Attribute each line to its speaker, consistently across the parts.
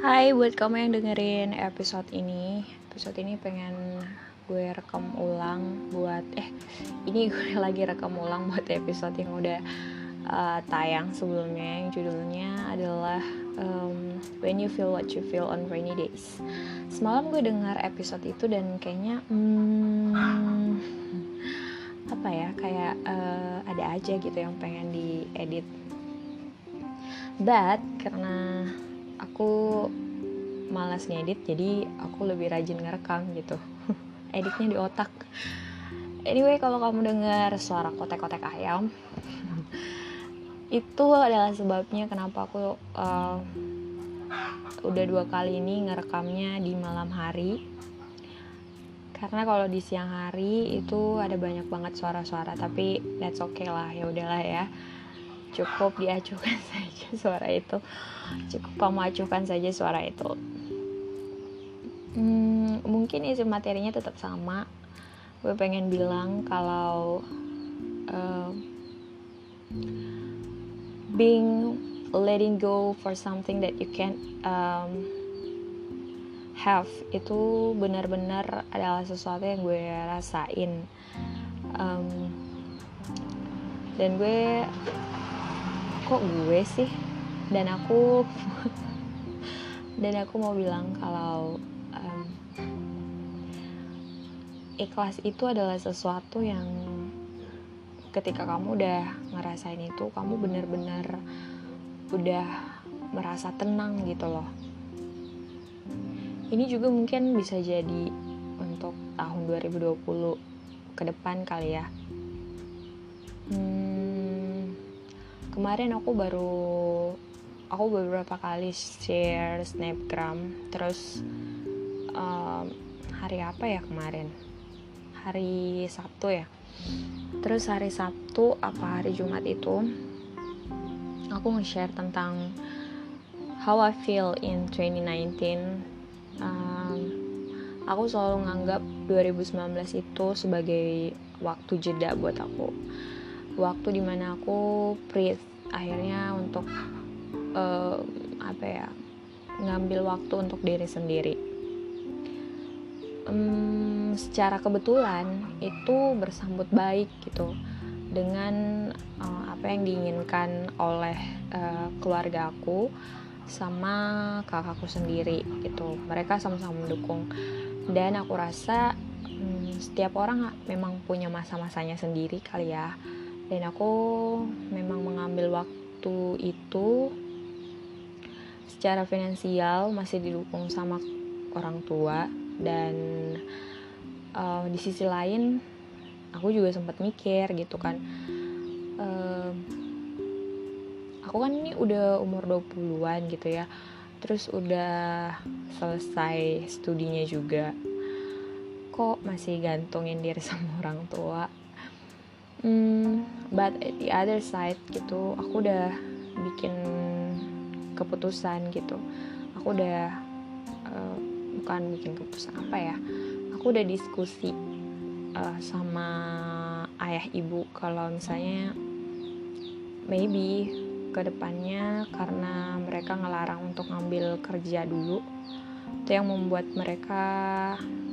Speaker 1: Hai buat kamu yang dengerin episode ini. Episode ini pengen gue rekam ulang ini gue lagi rekam ulang buat episode yang udah tayang sebelumnya, yang judulnya adalah When You Feel What You Feel on Rainy Days. Semalam gue dengar episode itu dan kayaknya kayak ada aja gitu yang pengen diedit. But karena aku malas ngedit, jadi aku lebih rajin ngerekam gitu. Editnya di otak. Anyway, kalau kamu dengar suara kotek-kotek ayam, itu adalah sebabnya kenapa aku udah 2 kali ini ngerekamnya di malam hari. Karena kalau di siang hari itu ada banyak banget suara-suara, tapi that's okay lah, ya udahlah ya. Cukup diacuhkan saja suara itu. Cukup kamu acuhkan saja suara itu. Mungkin isi materinya tetap sama. Gue pengen bilang kalau letting go for something that you can't have itu benar-benar adalah sesuatu yang gue rasain. Dan gue sih dan aku mau bilang kalau ikhlas itu adalah sesuatu yang ketika kamu udah ngerasain itu, kamu benar-benar udah merasa tenang gitu loh. Ini juga mungkin bisa jadi untuk tahun 2020 ke depan kali ya. Kemarin aku beberapa kali share snapgram, terus hari apa ya kemarin? Hari Sabtu ya. Terus hari Sabtu apa hari Jumat itu aku nge-share tentang how I feel in 2019. Aku selalu nganggap 2019 itu sebagai waktu jeda buat aku. Waktu dimana aku breathe akhirnya untuk ngambil waktu untuk diri sendiri. Secara kebetulan itu bersambut baik gitu dengan apa yang diinginkan oleh keluarga aku sama kakakku sendiri gitu. Mereka sama-sama mendukung dan aku rasa setiap orang memang punya masa-masanya sendiri kali ya. Dan aku memang mengambil waktu itu secara finansial masih didukung sama orang tua. Dan di sisi lain aku juga sempat mikir gitu kan, aku kan ini udah umur 20-an gitu ya, terus udah selesai studinya juga, kok masih gantungin diri sama orang tua. But at the other side gitu, aku udah bikin keputusan gitu. Aku udah bukan bikin keputusan aku udah diskusi sama ayah ibu kalau misalnya maybe kedepannya karena mereka ngelarang untuk ngambil kerja dulu, itu yang membuat mereka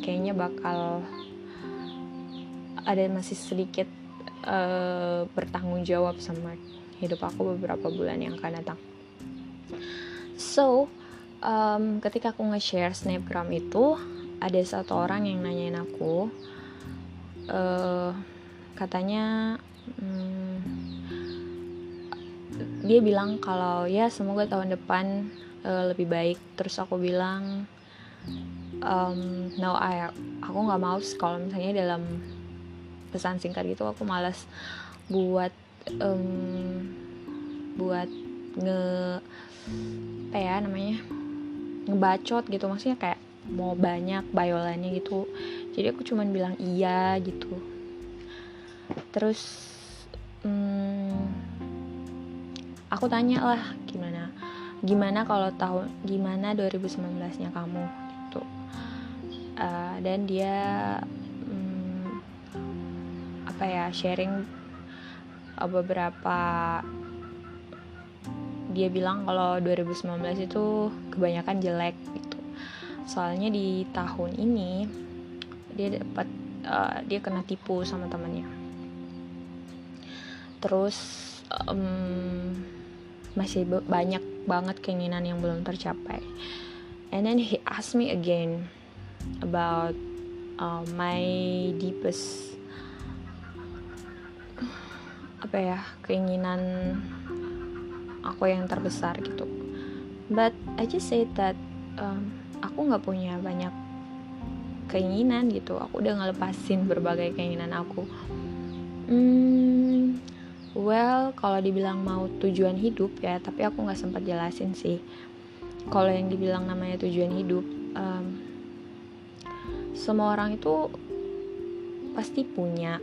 Speaker 1: kayaknya bakal ada masih sedikit bertanggung jawab sama hidup aku beberapa bulan yang akan datang. So ketika aku nge-share snapgram itu, ada satu orang yang nanyain aku, katanya dia bilang kalau ya semoga tahun depan lebih baik. Terus aku bilang aku nggak mau kalau misalnya dalam pesan singkat gitu, aku malas buat ngebacot gitu, maksudnya kayak mau banyak bayolannya gitu. Jadi aku cuman bilang iya gitu. Terus aku tanya lah gimana kalau gimana 2019-nya kamu gitu. Dan dia sharing beberapa dia bilang kalau 2019 itu kebanyakan jelek gitu. Soalnya di tahun ini dia kena tipu sama temannya. Terus masih banyak banget keinginan yang belum tercapai. And then he asked me again about my deepest keinginan aku yang terbesar gitu. But I just said that aku nggak punya banyak keinginan gitu. Aku udah ngelepasin berbagai keinginan aku. Well, kalau dibilang mau tujuan hidup ya, tapi aku nggak sempat jelasin sih. Kalau yang dibilang namanya tujuan hidup, semua orang itu pasti punya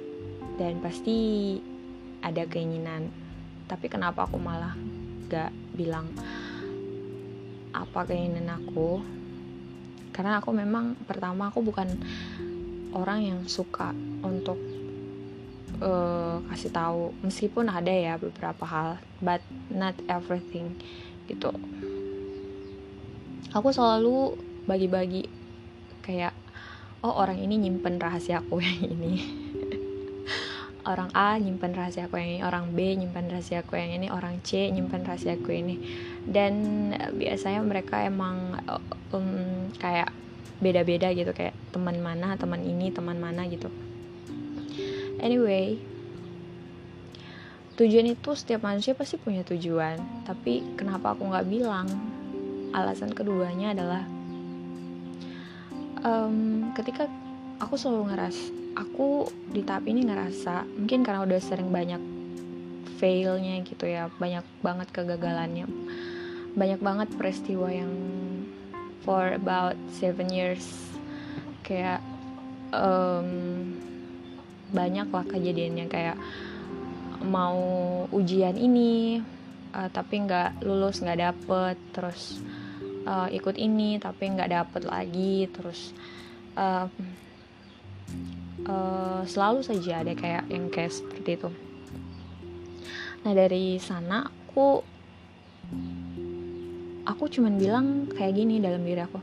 Speaker 1: dan pasti ada keinginan. Tapi kenapa aku malah gak bilang apa keinginan aku? Karena aku memang pertama aku bukan orang yang suka untuk kasih tahu, meskipun ada ya beberapa hal, but not everything gitu. Aku selalu bagi-bagi kayak, orang ini nyimpen rahasia aku yang ini, orang A nyimpen rahasia aku yang ini, orang B nyimpen rahasia aku yang ini, orang C nyimpen rahasia aku ini. Dan biasanya mereka emang kayak beda-beda gitu, kayak teman mana, teman ini, teman mana gitu. Anyway, tujuan itu setiap manusia pasti punya tujuan. Tapi kenapa aku gak bilang? Alasan keduanya adalah ketika aku selalu aku di tahap ini ngerasa, mungkin karena udah sering banyak failnya gitu ya, banyak banget kegagalannya, banyak banget peristiwa yang for about 7 years kayak banyak lah kejadiannya, kayak mau ujian ini tapi nggak lulus, nggak dapet, terus ikut ini tapi nggak dapet lagi, terus selalu saja ada kayak yang kayak seperti itu. Nah dari sana aku cuman bilang kayak gini dalam diri aku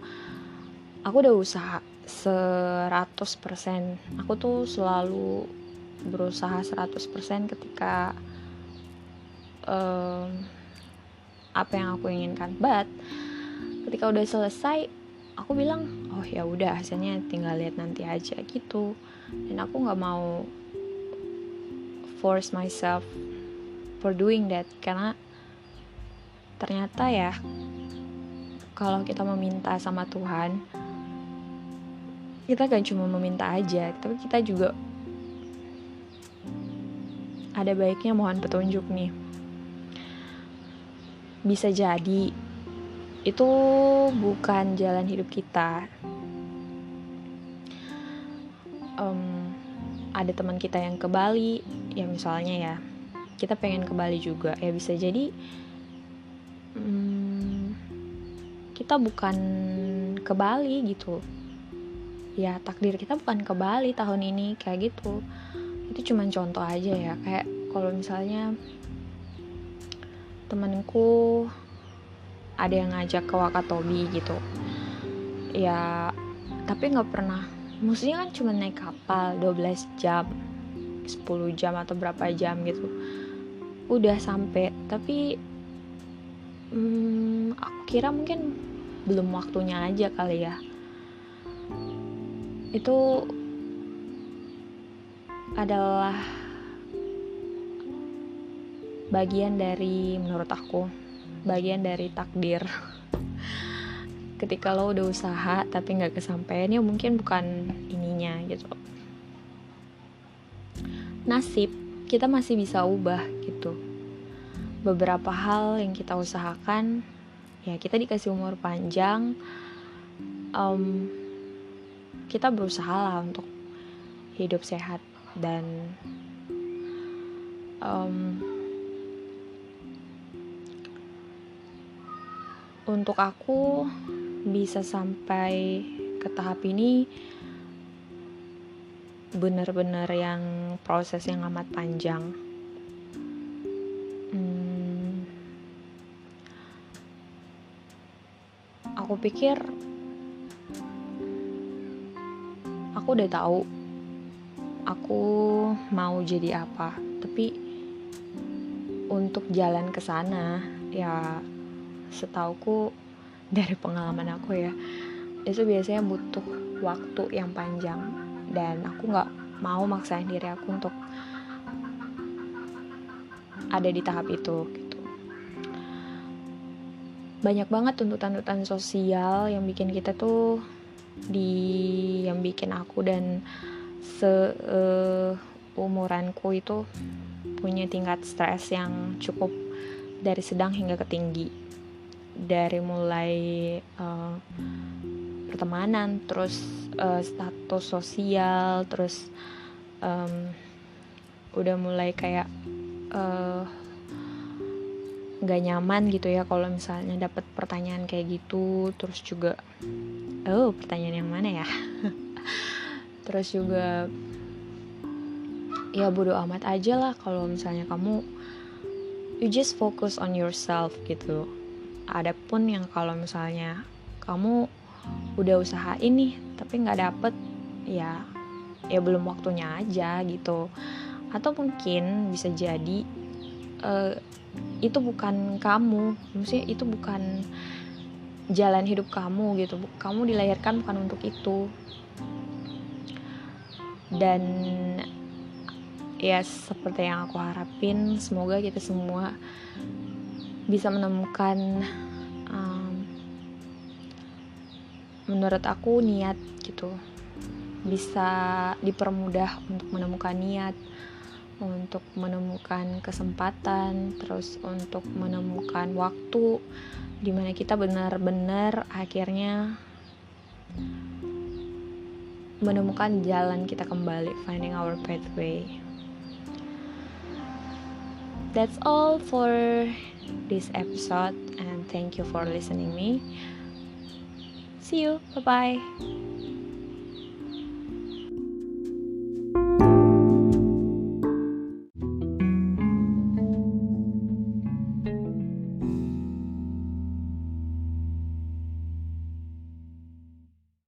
Speaker 1: udah usaha 100%. Aku tuh selalu berusaha 100% ketika apa yang aku inginkan. But ketika udah selesai, aku bilang, ya udah, hasilnya tinggal lihat nanti aja gitu. Dan aku nggak mau force myself for doing that, karena ternyata ya kalau kita meminta sama Tuhan, kita gak cuma meminta aja, tapi kita juga ada baiknya mohon petunjuk nih. Bisa jadi itu bukan jalan hidup kita. Ada teman kita yang ke Bali, ya misalnya ya, kita pengen ke Bali juga, ya bisa jadi kita bukan ke Bali gitu. Ya takdir kita bukan ke Bali tahun ini, kayak gitu. Itu cuma contoh aja ya, kayak kalau misalnya temanku ada yang ngajak ke Wakatobi gitu ya, tapi nggak pernah, maksudnya kan cuma naik kapal 12 jam 10 jam atau berapa jam gitu udah sampai, tapi aku kira mungkin belum waktunya aja kali ya. Itu adalah bagian dari, menurut aku, bagian dari takdir. Ketika lo udah usaha tapi gak kesampaian, ya mungkin bukan ininya gitu. Nasib kita masih bisa ubah gitu. Beberapa hal yang kita usahakan, ya kita dikasih umur panjang, kita berusaha lah untuk hidup sehat. Dan untuk aku bisa sampai ke tahap ini benar-benar yang proses yang amat panjang. pikir aku udah tahu aku mau jadi apa, tapi untuk jalan ke sana ya setauku dari pengalaman aku ya, itu biasanya butuh waktu yang panjang, dan aku nggak mau maksain diri aku untuk ada di tahap itu gitu. Banyak banget tuntutan-tuntutan sosial yang bikin kita tuh yang bikin aku dan umuranku itu punya tingkat stres yang cukup dari sedang hingga ke tinggi. Dari mulai pertemanan, terus status sosial, terus udah mulai kayak gak nyaman gitu ya kalau misalnya dapat pertanyaan kayak gitu. Terus juga pertanyaan yang mana ya terus juga ya bodo amat aja lah kalau misalnya kamu you just focus on yourself gitu. Adapun yang kalau misalnya kamu udah usahain nih tapi nggak dapet, ya belum waktunya aja gitu. Atau mungkin bisa jadi itu bukan kamu, maksudnya itu bukan jalan hidup kamu gitu. Kamu dilahirkan bukan untuk itu. Dan ya seperti yang aku harapin, semoga kita semua bisa menemukan menurut aku niat gitu, bisa dipermudah untuk menemukan niat, untuk menemukan kesempatan, terus untuk menemukan waktu dimana kita benar-benar akhirnya menemukan jalan kita kembali, finding our pathway. That's all for this episode, and thank you for listening me. See you, bye-bye.